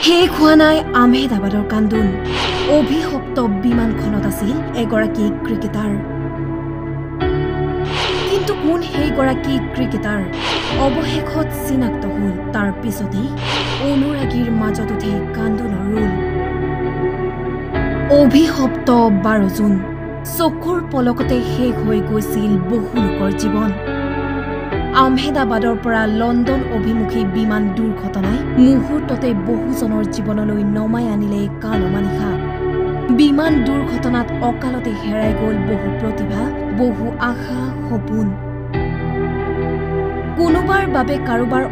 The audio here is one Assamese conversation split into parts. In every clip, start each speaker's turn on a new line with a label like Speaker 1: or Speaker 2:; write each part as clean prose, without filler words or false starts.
Speaker 1: শেষ হোৱা নাই আহমেদাবাদৰ কান্দোন অভিশপ্ত বিমানখনত আছিল এগৰাকী ক্ৰিকেটাৰ কিন্তু কোন সেইগৰাকী ক্ৰিকেটাৰ অৱশেষত চিনাক্ত হ'ল তাৰ পিছতেই অনুৰাগীৰ মাজত উঠে কান্দোনৰ ৰোল অভিশপ্ত 12 জুন চকুৰ পলকতে শেষ হৈ গৈছিল বহু লোকৰ জীৱন আহমেদাবাদৰ পৰা লণ্ডন অভিমুখী বিমান দুৰ্ঘটনাই মুহূৰ্ততে বহুজনৰ জীৱনলৈ নমাই আনিলে কালমানিশা বিমান দুৰ্ঘটনাত অকালতে হেৰাই গ'ল বহু প্ৰতিভা বহু আশা সপোন কোনোবাৰ বাবে কাৰোবাৰ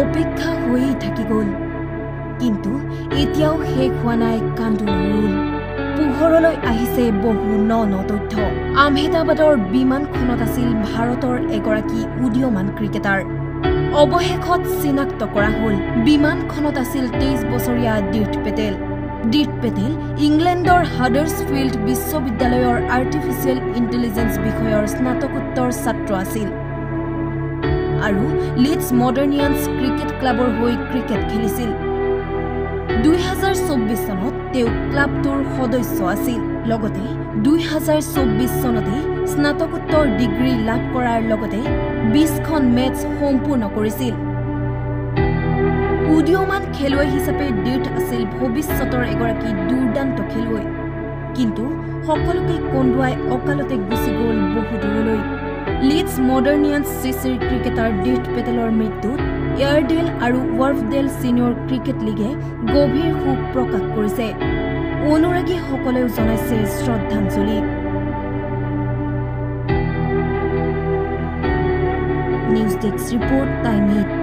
Speaker 1: অপেক্ষা হৈয়ে থাকি গ'ল কিন্তু এতিয়াও শেষ হোৱা নাই কান্দোনৰ ৰোল পোহৰলৈ আহিছে বহু ন তথ্য আহমেদাবাদৰ বিমানখনত আছিল ভাৰতৰ এগৰাকী উদীয়মান ক্ৰিকেটাৰ অৱশেষত চিনাক্ত কৰা হ'ল বিমানখনত আছিল 23 বছৰীয়া দীৰ্থ পেটেল ইংলেণ্ডৰ হাডাৰ্ছফিল্ড বিশ্ববিদ্যালয়ৰ আৰ্টিফিচিয়েল ইণ্টেলিজেন্স বিষয়ৰ স্নাতকোত্তৰ ছাত্ৰ আছিল আৰু লিডছ মডাৰ্নিয়ান্স ক্ৰিকেট ক্লাবৰ হৈ ক্ৰিকেট খেলিছিল 2024 চনত তেওঁ ক্লাবটোৰ সদস্য আছিল লগতে 2024 চনতে স্নাতকোত্তৰ ডিগ্ৰী লাভ কৰাৰ লগতে 20খন মেচ সম্পূৰ্ণ কৰিছিল উদীয়মান খেলুৱৈ হিচাপে দীৰ্থ আছিল ভৱিষ্যতৰ এগৰাকী দুৰ্দান্ত খেলুৱৈ কিন্তু সকলোকে কন্দুৱাই অকালতে গুচি গ'ল বহু দূৰলৈ লিডছ মডাৰ্নিয়ান্স চিচিৰ ক্ৰিকেটাৰ দীৰ্থ পেটেলৰ মৃত্যুত এয়াৰডেল আৰু ৱাৰ্ফডেল ছিনিয়ৰ ক্ৰিকেট লীগে গভীৰ শোক প্ৰকাশ কৰিছে অনুৰাগীসকলেও জনাইছে শ্ৰদ্ধাঞ্জলি নিউজ ডেস্ক ৰিপৰ্ট টাইম 8